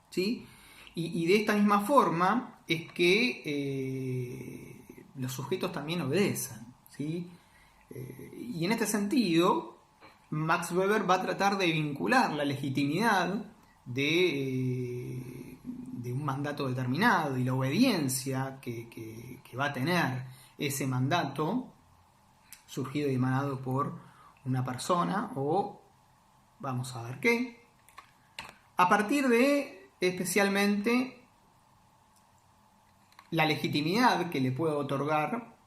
¿sí? Y de esta misma forma es que los sujetos también obedecen, ¿sí? Y en este sentido, Max Weber va a tratar de vincular la legitimidad de un mandato determinado y la obediencia que va a tener ese mandato surgido y emanado por una persona o vamos a ver qué, a partir de especialmente la legitimidad que le puede otorgar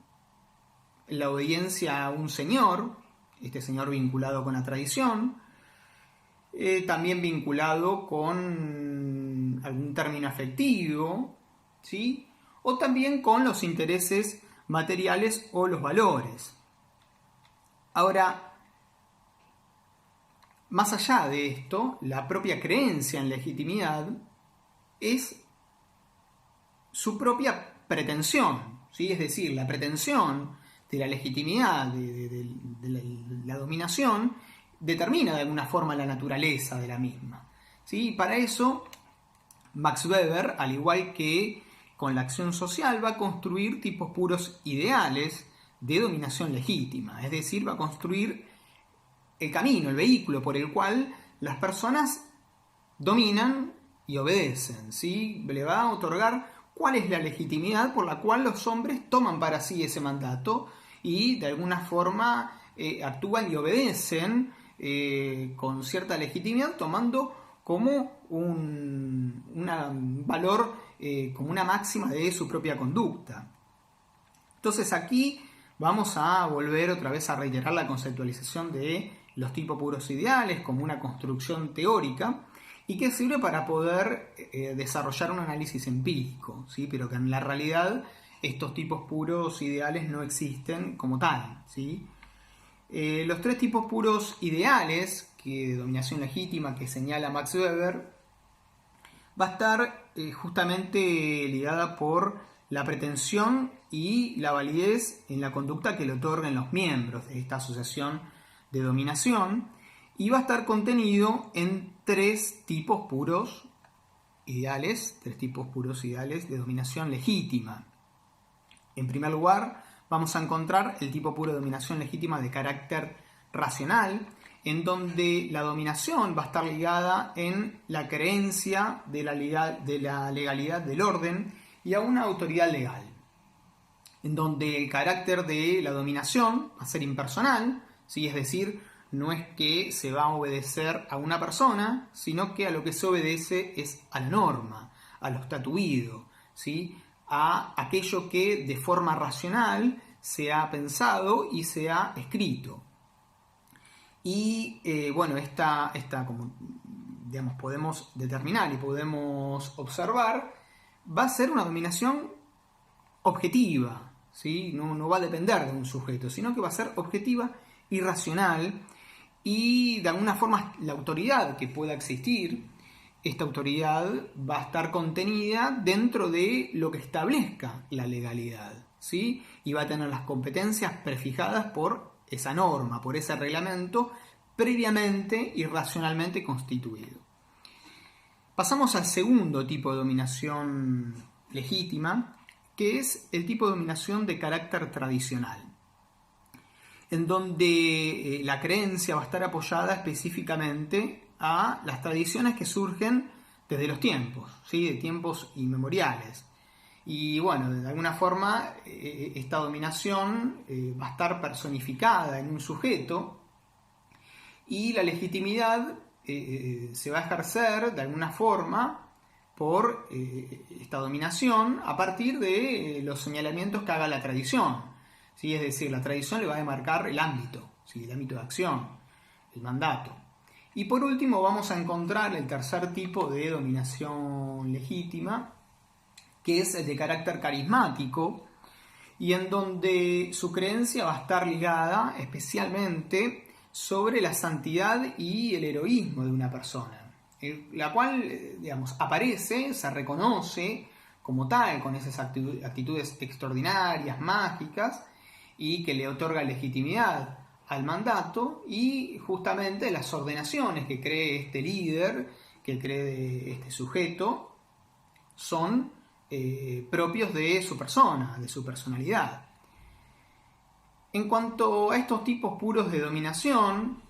la obediencia a un señor, este señor vinculado con la tradición, también vinculado con algún término afectivo, ¿sí? O también con los intereses materiales o los valores. Ahora, más allá de esto, la propia creencia en legitimidad es su propia pretensión, ¿sí? Es decir, la pretensión de la legitimidad, de la dominación, determina de alguna forma la naturaleza de la misma, ¿sí? Y para eso, Max Weber, al igual que con la acción social, va a construir tipos puros ideales de dominación legítima, es decir, va a construir el camino, el vehículo por el cual las personas dominan y obedecen, ¿sí? Le va a otorgar cuál es la legitimidad por la cual los hombres toman para sí ese mandato y de alguna forma actúan y obedecen con cierta legitimidad, tomando como un valor, como una máxima de su propia conducta. Entonces aquí vamos a volver otra vez a reiterar la conceptualización de los tipos puros ideales como una construcción teórica y que sirve para poder desarrollar un análisis empírico, ¿sí? Pero que en la realidad estos tipos puros ideales no existen como tal, ¿sí? Los tres tipos puros ideales de dominación legítima que señala Max Weber va a estar justamente ligada por la pretensión y la validez en la conducta que le otorguen los miembros de esta asociación de dominación y va a estar contenido en tres tipos puros ideales de dominación legítima. En primer lugar, vamos a encontrar el tipo puro de dominación legítima de carácter racional, en donde la dominación va a estar ligada en la creencia de la legalidad del orden y a una autoridad legal, en donde el carácter de la dominación va a ser impersonal, ¿sí? Es decir, no es que se va a obedecer a una persona, sino que a lo que se obedece es a la norma, a lo estatuido, ¿sí? A aquello que de forma racional se ha pensado y se ha escrito. Y bueno, esta como digamos, podemos determinar y podemos observar, va a ser una dominación objetiva, ¿sí? No va a depender de un sujeto, sino que va a ser objetiva y racional, y de alguna forma la autoridad que pueda existir, esta autoridad va a estar contenida dentro de lo que establezca la legalidad, ¿sí? Y va a tener las competencias prefijadas por esa norma, por ese reglamento previamente y racionalmente constituido. Pasamos al segundo tipo de dominación legítima, que es el tipo de dominación de carácter tradicional, en donde la creencia va a estar apoyada específicamente a las tradiciones que surgen desde los tiempos, ¿sí? De tiempos inmemoriales. Y bueno, de alguna forma esta dominación va a estar personificada en un sujeto y la legitimidad se va a ejercer de alguna forma por esta dominación a partir de los señalamientos que haga la tradición, ¿sí? Es decir, la tradición le va a demarcar el ámbito, ¿sí? El ámbito de acción, el mandato. Y por último vamos a encontrar el tercer tipo de dominación legítima, que es el de carácter carismático, y en donde su creencia va a estar ligada especialmente sobre la santidad y el heroísmo de una persona, la cual, digamos, aparece, se reconoce como tal, con esas actitudes extraordinarias, mágicas, y que le otorga legitimidad al mandato y justamente las ordenaciones que cree este líder que cree este sujeto son propios de su persona, de su personalidad. En cuanto a estos tipos puros de dominación,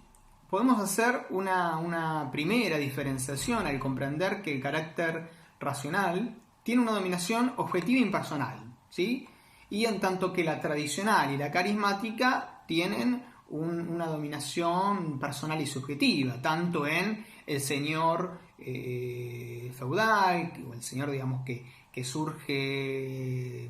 podemos hacer una primera diferenciación al comprender que el carácter racional tiene una dominación objetiva e impersonal, ¿sí? Y en tanto que la tradicional y la carismática tienen una dominación personal y subjetiva, tanto en el señor feudal, o el señor, digamos, que surge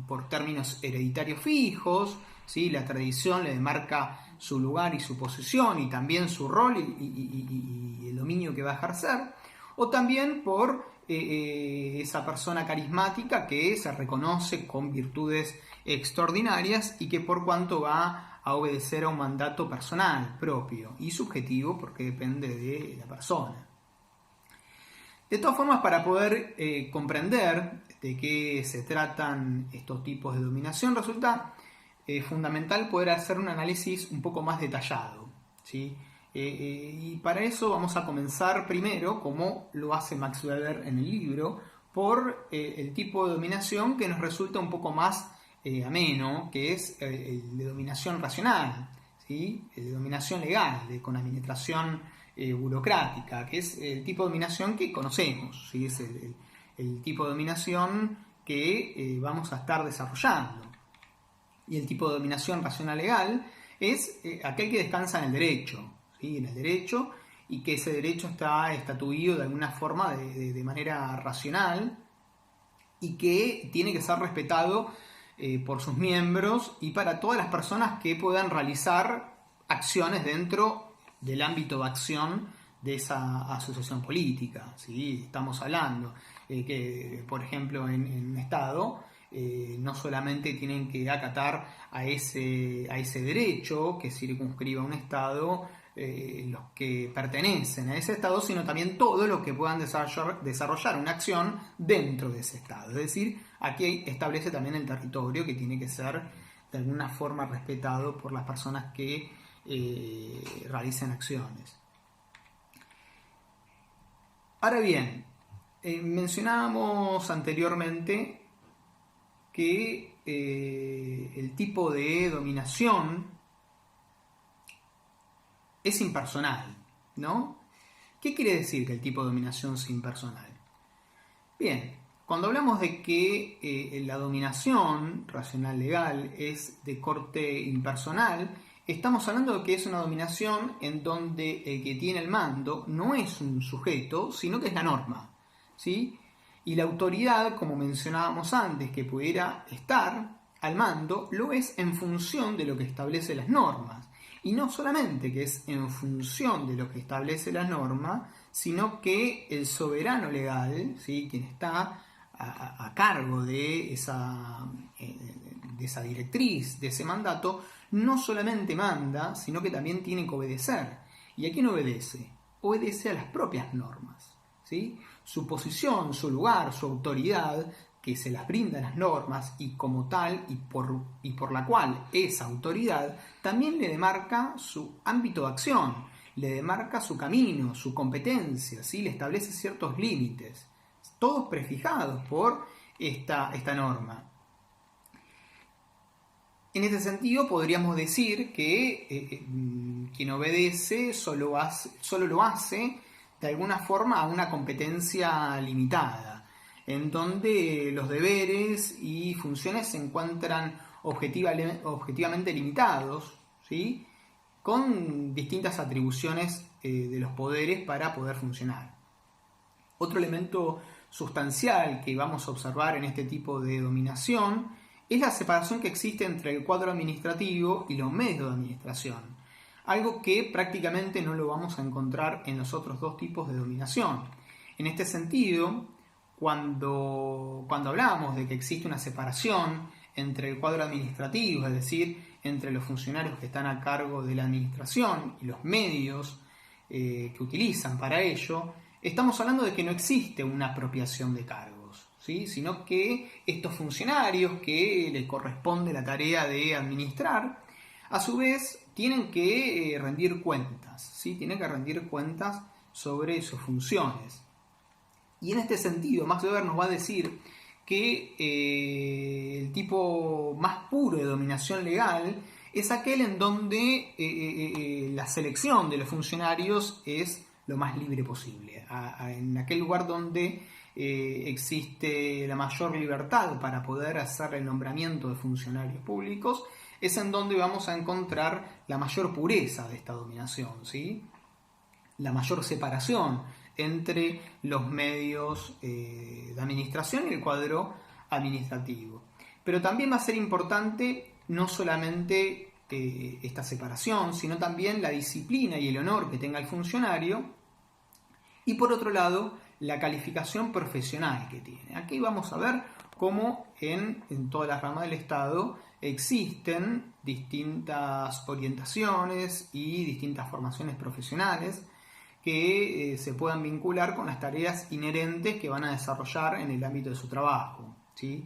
por términos hereditarios fijos, ¿sí? La tradición le demarca su lugar y su posición y también su rol y el dominio que va a ejercer, o también por esa persona carismática que se reconoce con virtudes extraordinarias y que por cuanto va a obedecer a un mandato personal propio y subjetivo porque depende de la persona. De todas formas, para poder comprender de qué se tratan estos tipos de dominación, resulta fundamental poder hacer un análisis un poco más detallado, ¿sí? Y para eso vamos a comenzar primero, como lo hace Max Weber en el libro, por el tipo de dominación que nos resulta un poco más ameno, que es el de dominación racional, ¿sí? El de dominación legal, con administración burocrática, que es el tipo de dominación que conocemos, ¿sí? Es el tipo de dominación que vamos a estar desarrollando. Y el tipo de dominación racional legal es aquel que descansa en el derecho, ¿sí? En el derecho, y que ese derecho está estatuido de alguna forma de manera racional y que tiene que ser respetado por sus miembros y para todas las personas que puedan realizar acciones dentro del ámbito de acción de esa asociación política, ¿sí? Estamos hablando que, por ejemplo, en un Estado no solamente tienen que acatar a ese derecho que circunscriba un Estado los que pertenecen a ese Estado, sino también todos los que puedan desarrollar una acción dentro de ese Estado. Es decir, aquí establece también el territorio que tiene que ser de alguna forma respetado por las personas que realicen acciones. Ahora bien, mencionábamos anteriormente que el tipo de dominación es impersonal, ¿no? ¿Qué quiere decir que el tipo de dominación es impersonal? Bien, cuando hablamos de que la dominación racional legal es de corte impersonal, estamos hablando de que es una dominación en donde el que tiene el mando no es un sujeto, sino que es la norma, ¿sí? Y la autoridad, como mencionábamos antes, que pudiera estar al mando, lo es en función de lo que establece las normas. Y no solamente que es en función de lo que establece la norma, sino que el soberano legal, ¿sí? Quien está a cargo de esa directriz, de ese mandato, no solamente manda, sino que también tiene que obedecer. ¿Y a quién obedece? Obedece a las propias normas, ¿sí? Su posición, su lugar, su autoridad, que se las brindan las normas y como tal y por la cual esa autoridad también le demarca su ámbito de acción, le demarca su camino, su competencia, ¿sí? Le establece ciertos límites, todos prefijados por esta norma. En este sentido podríamos decir que quien obedece solo lo hace de alguna forma a una competencia limitada, en donde los deberes y funciones se encuentran objetivamente limitados, ¿sí? Con distintas atribuciones de los poderes para poder funcionar. Otro elemento sustancial que vamos a observar en este tipo de dominación es la separación que existe entre el cuadro administrativo y los medios de administración, algo que prácticamente no lo vamos a encontrar en los otros dos tipos de dominación. En este sentido, cuando hablamos de que existe una separación entre el cuadro administrativo, es decir, entre los funcionarios que están a cargo de la administración y los medios que utilizan para ello, estamos hablando de que no existe una apropiación de cargos, ¿sí? Sino que estos funcionarios que les corresponde la tarea de administrar, a su vez tienen que rendir cuentas, ¿sí? Tienen que rendir cuentas sobre sus funciones. Y en este sentido, Max Weber nos va a decir que el tipo más puro de dominación legal es aquel en donde la selección de los funcionarios es lo más libre posible. En aquel lugar donde existe la mayor libertad para poder hacer el nombramiento de funcionarios públicos, es en donde vamos a encontrar la mayor pureza de esta dominación, ¿sí? La mayor separación entre los medios de administración y el cuadro administrativo. Pero también va a ser importante no solamente esta separación, sino también la disciplina y el honor que tenga el funcionario, y por otro lado, la calificación profesional que tiene. Aquí vamos a ver cómo en todas las ramas del Estado existen distintas orientaciones y distintas formaciones profesionales que se puedan vincular con las tareas inherentes que van a desarrollar en el ámbito de su trabajo, ¿sí?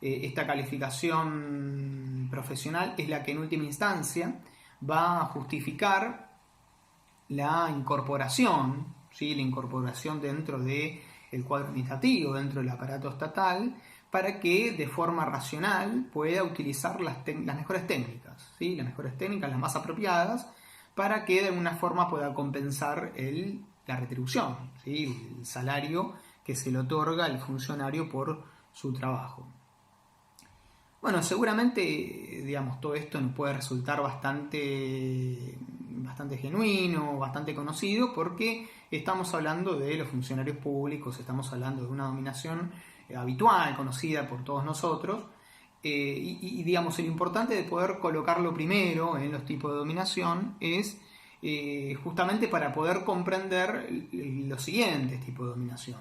Esta calificación profesional es la que en última instancia va a justificar la incorporación, ¿sí? La incorporación dentro del cuadro administrativo, dentro del aparato estatal, para que de forma racional pueda utilizar las mejores técnicas, ¿sí? Las mejores técnicas, las más apropiadas, para que de alguna forma pueda compensar la retribución, ¿sí? El salario que se le otorga al funcionario por su trabajo. Bueno, seguramente, digamos, todo esto nos puede resultar bastante genuino, bastante conocido, porque estamos hablando de los funcionarios públicos, estamos hablando de una dominación habitual, conocida por todos nosotros, y digamos, lo importante de poder colocarlo primero en los tipos de dominación es justamente para poder comprender los siguientes tipos de dominación.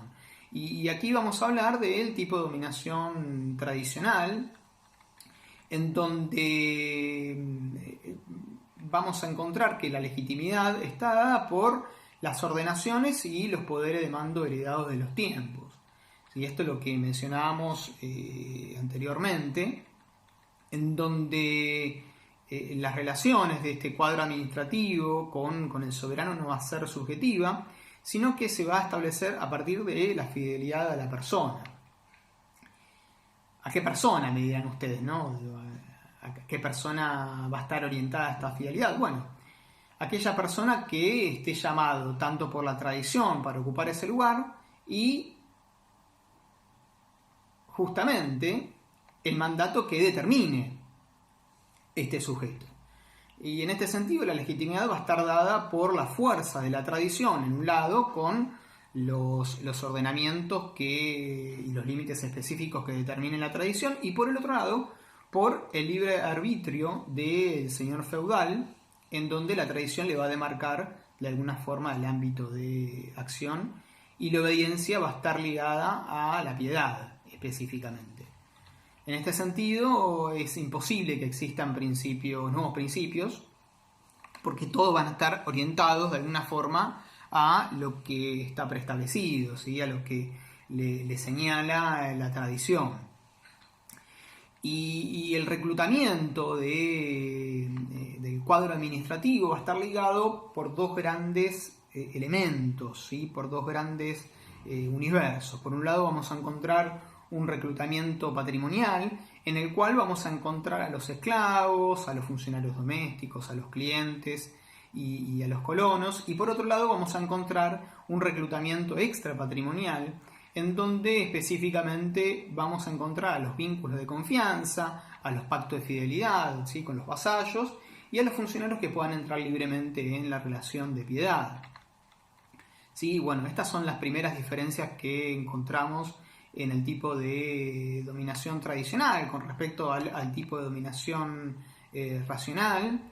Y aquí vamos a hablar del tipo de dominación tradicional, en donde vamos a encontrar que la legitimidad está dada por las ordenaciones y los poderes de mando heredados de los tiempos. Y esto es lo que mencionábamos anteriormente, en donde las relaciones de este cuadro administrativo con el soberano no va a ser subjetiva, sino que se va a establecer a partir de la fidelidad a la persona. ¿A qué persona, me dirán ustedes, no? ¿A qué persona va a estar orientada esta fidelidad? Bueno, aquella persona que esté llamado tanto por la tradición para ocupar ese lugar y justamente el mandato que determine este sujeto. Y en este sentido la legitimidad va a estar dada por la fuerza de la tradición, en un lado, con los ordenamientos y los límites específicos que determine la tradición, y por el otro lado, por el libre arbitrio del señor feudal, en donde la tradición le va a demarcar de alguna forma el ámbito de acción, y la obediencia va a estar ligada a la piedad específicamente. En este sentido, es imposible que existan nuevos principios, porque todos van a estar orientados de alguna forma a lo que está preestablecido, ¿sí? A lo que le señala la tradición. Y el reclutamiento del cuadro administrativo va a estar ligado por dos grandes elementos, ¿sí? Por dos grandes universos. Por un lado vamos a encontrar un reclutamiento patrimonial, en el cual vamos a encontrar a los esclavos, a los funcionarios domésticos, a los clientes y a los colonos, y por otro lado vamos a encontrar un reclutamiento extrapatrimonial, en donde específicamente vamos a encontrar a los vínculos de confianza, a los pactos de fidelidad, ¿sí? Con los vasallos, y a los funcionarios que puedan entrar libremente en la relación de piedad. ¿Sí? Bueno, estas son las primeras diferencias que encontramos en el tipo de dominación tradicional con respecto al tipo de dominación racional.